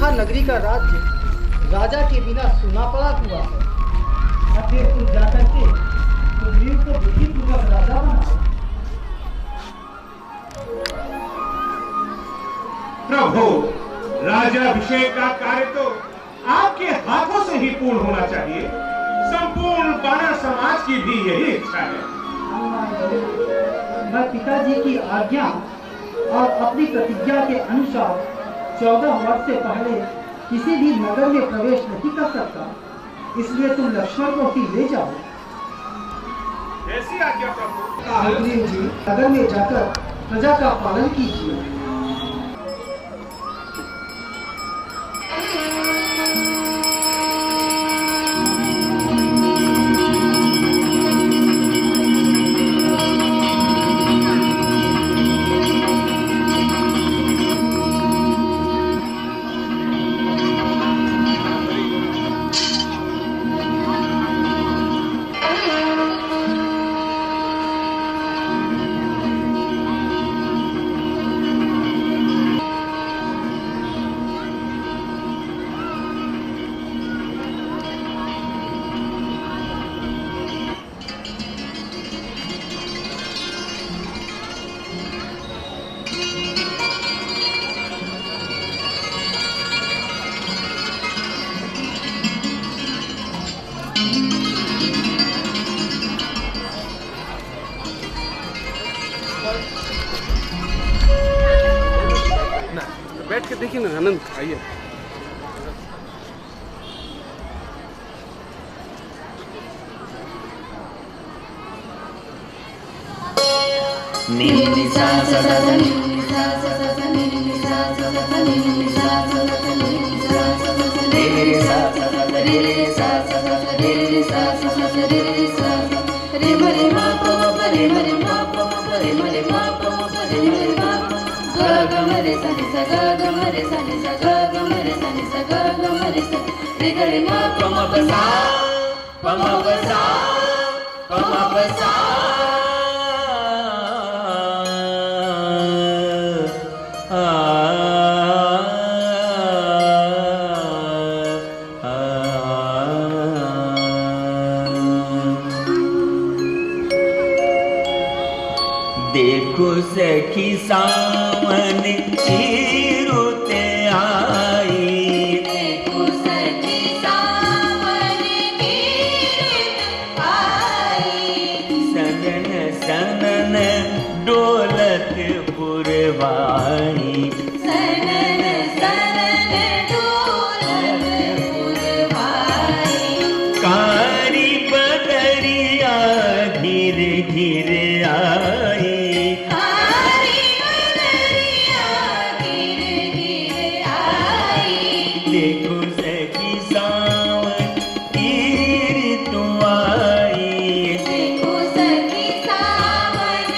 लंका नगरी का राज्य राजा के बिना सुना पड़ा हुआ है। अब फिर तू जाकर के सुग्रीव को बुद्धिपूर्वक राजा बना। प्रभु, राजाभिषेक का कार्य तो आपके हाथों से ही पूर्ण होना चाहिए। संपूर्ण वानर समाज की भी यही इच्छा है। मैं पिताजी की आज्ञा और अपनी प्रतिज्ञा के अनुसार 14 वर्ष से पहले किसी भी नगर में प्रवेश नहीं कर सकता, इसलिए तुम लक्ष्मण को ही ले जाओ। ऐसी आज्ञा प्रभु। सुग्रीव जी, नगर में जाकर प्रजा का पालन कीजिए। बैठ के देखिए ना आनंद, आइए। देखो सखी सावन की रुत आई, देखो सखी सावन की रुत आई, सनन सनन डोलत पुरवाई, सनन सनन डोलत पुरवाई, कारी बदरिया घिर घिर आई, देखो सखी सावन की ऋतु आई, देखो सखी सावन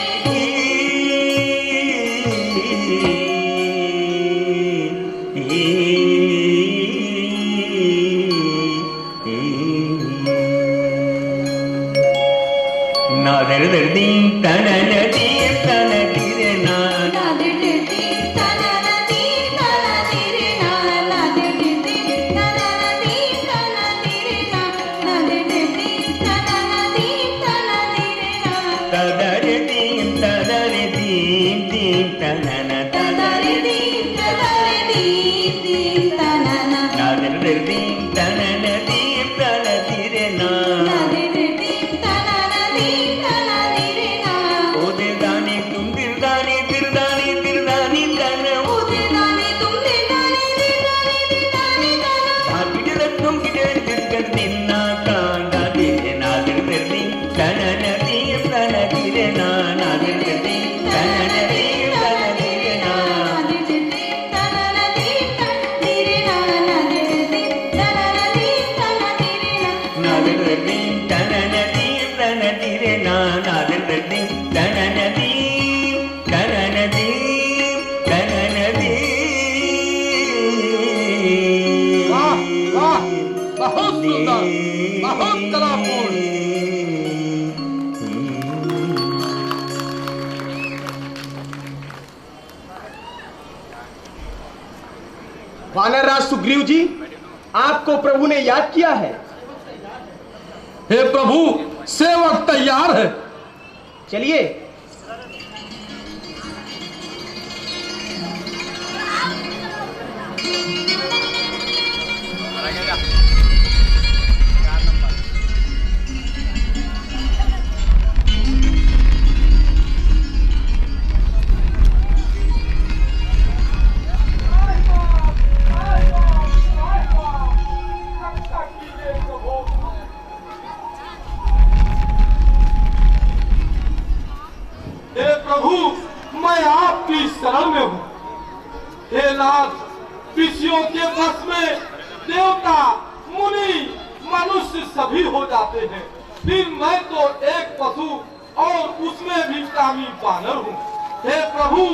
नादर दर्दीं तनन दीं तन दिरे ना, नादर दीं तनन दीं तन दिरे ना, नादर दीं तनन दीं तन दिरे ना, नादर दीं तनन दीं तन दिरे ना, तदर दीं तनन तदर दीं तनन, नादर दर्दीं तनन दीं तन दिरे ना, नादर दीं तनन दीं तन दिरे ना, ओदे दानी तुम दिरदानी दिरदानी दिरदानी तन, ओदे दानी तुम दिरदानी दिरदानी दिरदानी तन, भागिड़ तुम गिड़ दिरगड़ दिन्ना कांगा दिरे नादर दर्दीं तनन दीं तन दिरे ना, नादर दर्दीं तनन दीं तन दिरे ना, नादर दीं तनन दीं तन दिरे ना, नादर दीं तनन दीं तन दिरे ना, नादर दर्दीं तनन दीं तन दिरे ना, नादर दर्दीं तनन दीं तनन दीं तनन दीं। वाह वाह, बहुत सुंदर, बहुत कलापूर्ण। वानरराज सुग्रीव जी, आपको प्रभु ने याद किया है। हे प्रभु, सेवक तैयार है। चलिए। शरण में हूँ। हे नाथ, ऋषियों के बस में देवता, मुनि, मनुष्य सभी हो जाते हैं, फिर मैं तो एक पशु और उसमें भी कामी बानर हूँ। हे प्रभु,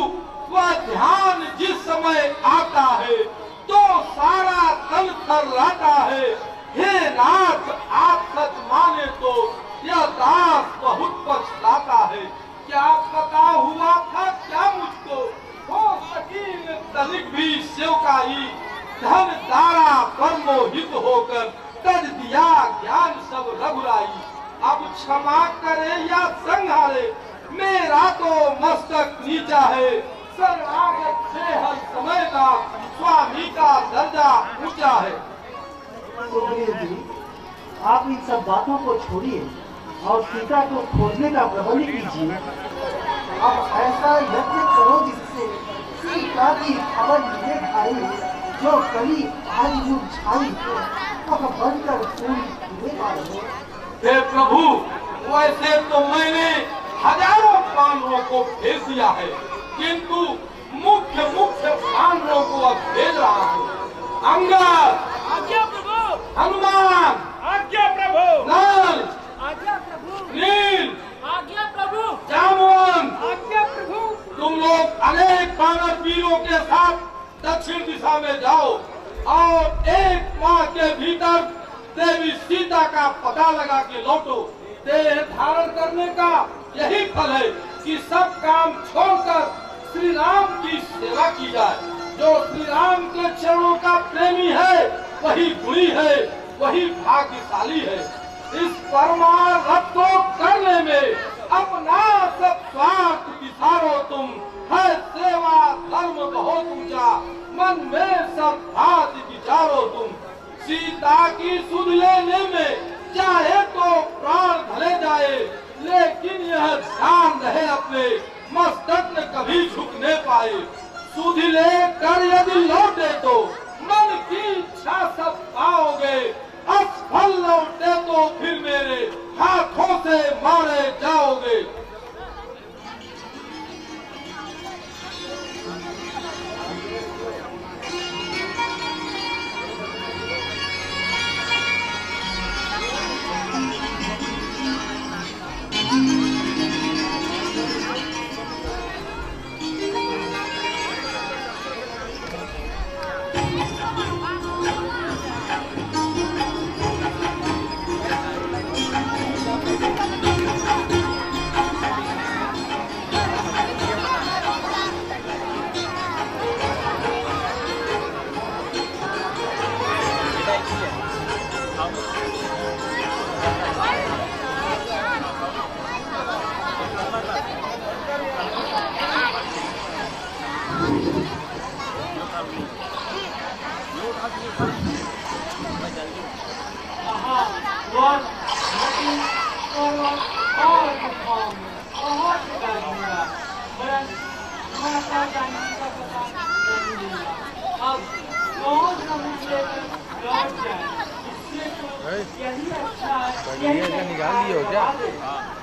वह ध्यान जिस समय आता है तो सारा तन थर्राता है। हे नाथ, आप सच माने तो यह दास बहुत पछताता है। क्या पता हुआ था क्या मुझको, हो सकीन तनिक भी सेवकाई, धन दारा पर मोहित होकर तज दिया ज्ञान सब रघुराई। अब क्षमा करे या संहारे, मेरा तो मस्तक नीचा है। शरणागत से हर समय का स्वामी का दर्जा ऊंचा है। सुग्रीव जी, आप इन सब बातों को छोड़िए और सीता को खोजने का प्रबंध कीजिए। अब ऐसा यत्न करो जिससे सीता की खबर मुझे खाई, जो कली आज मुरझाई वह बनकर फूल खिले पाए। हे प्रभु, वैसे तो मैंने हजारों पांडवों को भेज दिया है, किंतु मुख्य पांडवों को अब भेज रहा हूँ। अंगद, आज्ञा प्रभु। हनुमान, आज्ञा प्रभु। नल, आज्ञा प्रभु। नील, आज्ञा प्रभु। जामुन, आज्ञा प्रभु। तुम लोग अनेक वानर वीरों के साथ दक्षिण दिशा में जाओ और एक माह के भीतर देवी सीता का पता लगा के लौटो। देह धारण करने का यही फल है कि सब काम छोड़कर श्री राम की सेवा की जाए। जो श्री राम के चरणों का प्रेमी है वही गुणी है, वही भाग्यशाली है। इस परमार्थ को करने में अपना सब स्वार्थ विसारो तुम, है सेवा धर्म बहुत ऊंचा, मन में सब बात विचारो तुम। सीता की सुध लेने में चाहे तो प्राण भले जाए, लेकिन यह ध्यान रहे अपने मस्तक न कभी झुकने पाए। सुध लेकर यदि लौटे तो मन की इच्छा सब पाओगे, असफल लौटे तो फिर मेरे हाथों से मारे जाओगे।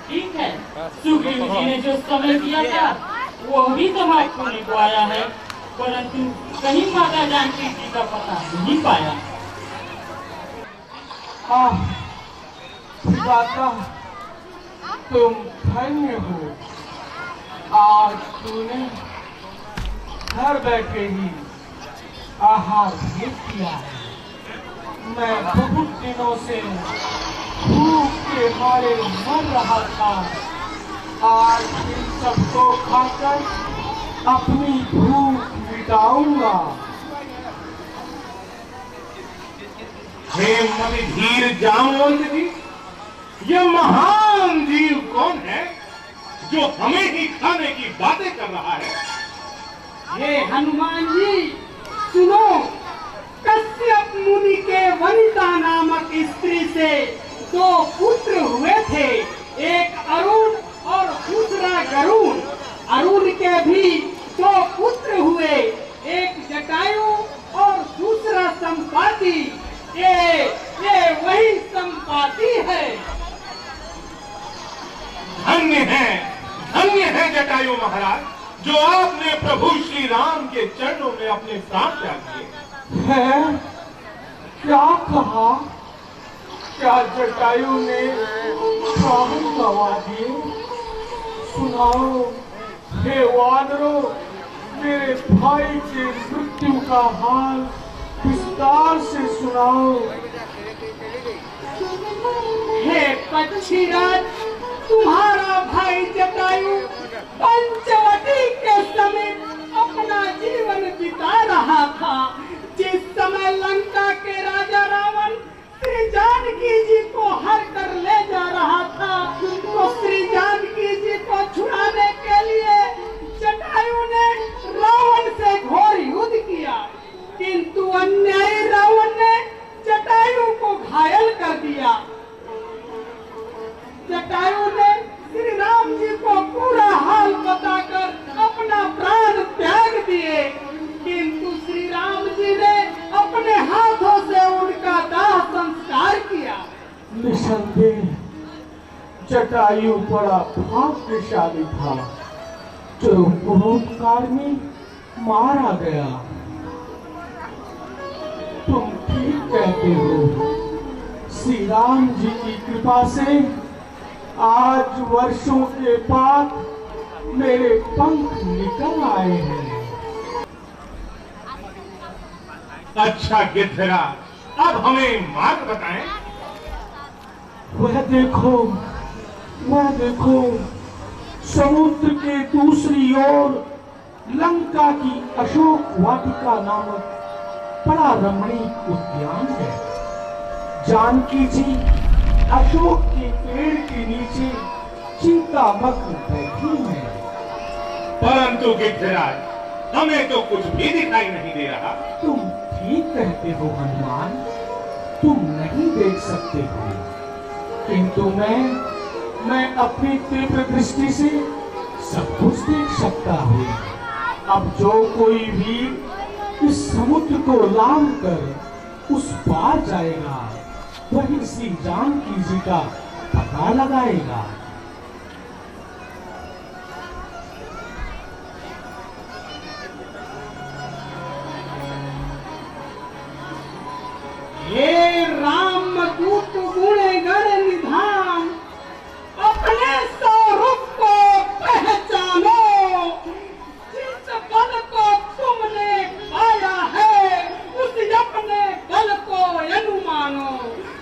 ठीक है, सुग्रीव जी ने जो समय दिया था वो भी समाप्त होने को आया है, परंतु कहीं माता जानकी जी का पता नहीं पाया। दाता, तुम धन्य हो। आज तूने घर बैठे ही आहार भेज दिया है। मैं बहुत दिनों से भूख के मारे मर रहा था। आज इन सबको खाकर अपनी भूख मिटाऊंगा। हे मतिधीर जामवंत जी, ये महान जीव कौन है जो हमें ही खाने की बातें कर रहा है? हे हनुमान जी सुनो, कश्यप मुनि के वनिता नामक स्त्री से 2 पुत्र हुए थे, एक अरुण और दूसरा गरुण। अरुण के भी 2 पुत्र हुए, एक जटायु और दूसरा संपाति। ये वही संपाति है। धन्य है जटायु महाराज, जो आपने प्रभु श्री राम के चरणों में अपने प्राण त्याग दिए। है क्या कहा? क्या जटायु ने प्राण गवा दिए? सुनाओ हे वानरों, मेरे भाई के मृत्यु का हाल विस्तार से सुनाओ। हे पक्षीराज, तुम्हारा भाई जटायु पंचवटी के समीप अपना जीवन बिता रहा था। जिस समय लंका के राजा रावण श्री जानकी जी को हर कर ले जा रहा था, तो श्री जानकी जी को छुड़ाने के लिए जटायु ने रावण से घोर युद्ध किया, किंतु अन्यायी रावण ने जटायु को घायल कर दिया। जटायु ने श्री राम जी को पूरा हाल बताकर अपना प्राण त्याग दिए, किंतु श्री राम जी ने अपने हाथों से उनका दाह संस्कार किया। निसंदेह जटायु बड़ा भाग्यशाली था जो परोपकार में मारा गया। तुम ठीक कहते हो। श्री राम जी की कृपा से आज वर्षों के बाद मेरे पंख निकल आए हैं। अच्छा गिद्धराज, अब हमें मार्ग बताएं। वह देखो समुद्र के दूसरी ओर लंका की अशोक वाटिका नामक बड़ा रमणीक उद्यान है। जानकी जी अशोक के पेड़ के नीचे चिंतामग्न बैठी है। परंतु गिद्धराज, हमें तो कुछ भी दिखाई नहीं दे रहा। तुम ठीक कहते हो हनुमान, तुम नहीं देख सकते हो, किंतु मैं अपनी तीव्र दृष्टि से सब कुछ देख सकता हूँ। अब जो कोई भी इस समुद्र को लांघ कर उस पार जाएगा, वही श्री जानकी जी का पता लगाएगा। हे राम दूत गुणे गण निधान, अपने स्वरूप को पहचानो। जिस बल को तुमने पाया है, उस अपने बल को अनुमानो।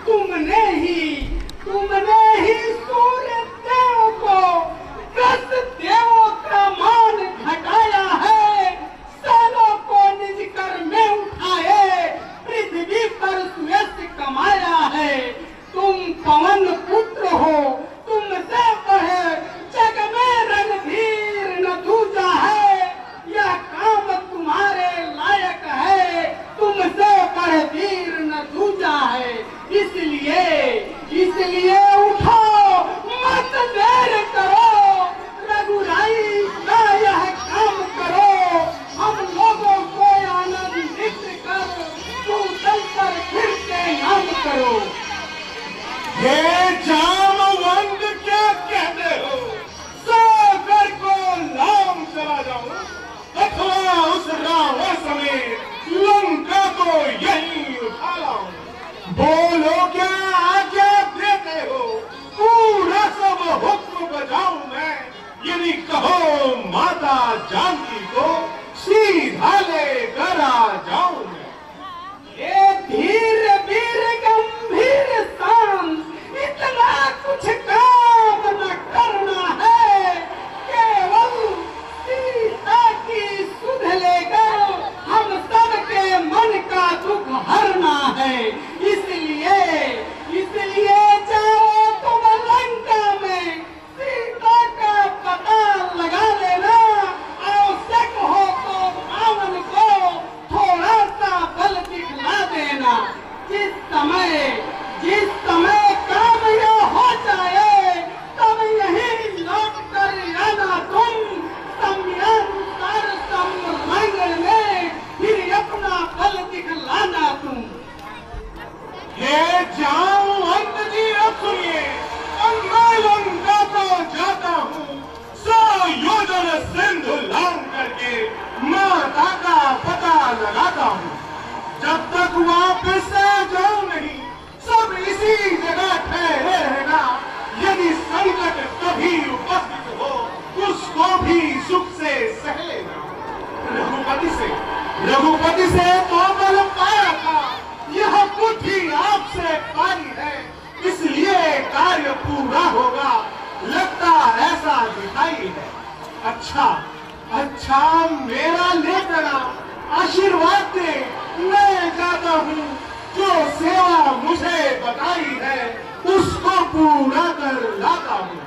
तुमने ही सूर्य देव को 10 देवों का मान घटाया है। सेनों को निज कर में उठाए, पृथ्वी पर सुयश कमाया है। तुम पवन पुत्र हो, तुमसे बढ़े जग में रणधीर न दूजा है। यह काम तुम्हारे लायक है, तुमसे बढ़े वीर न दूजा है। इसलिए उठो, मत देर करो, रघुराई का यह काम करो। हम लोगों को आनंदित कर भूतल पर फिर के नाम करो। हे जामवंत, क्या कहते हो? सागर को लाम चला जाऊं अथवा उस रावण समेत लंका को यहीं उठा लाऊं? बोलो, क्या आज्ञा देते हो? पूरा सब हुक्म बजाऊं मैं, यदि कहो माता जानकी को सीधा लेकर आ जाऊं मैं। ये धीर वीर गंभीर शांत, इतना कुछ काम न करना है। केवल सीता की सुध लेकर हम सबके मन का दुख हरना है। इसलिए अच्छा अच्छा, मेरा लेकरा आशीर्वाद दे, मैं जाता हूँ। जो सेवा मुझे बताई है उसको पूरा कर लाता हूँ।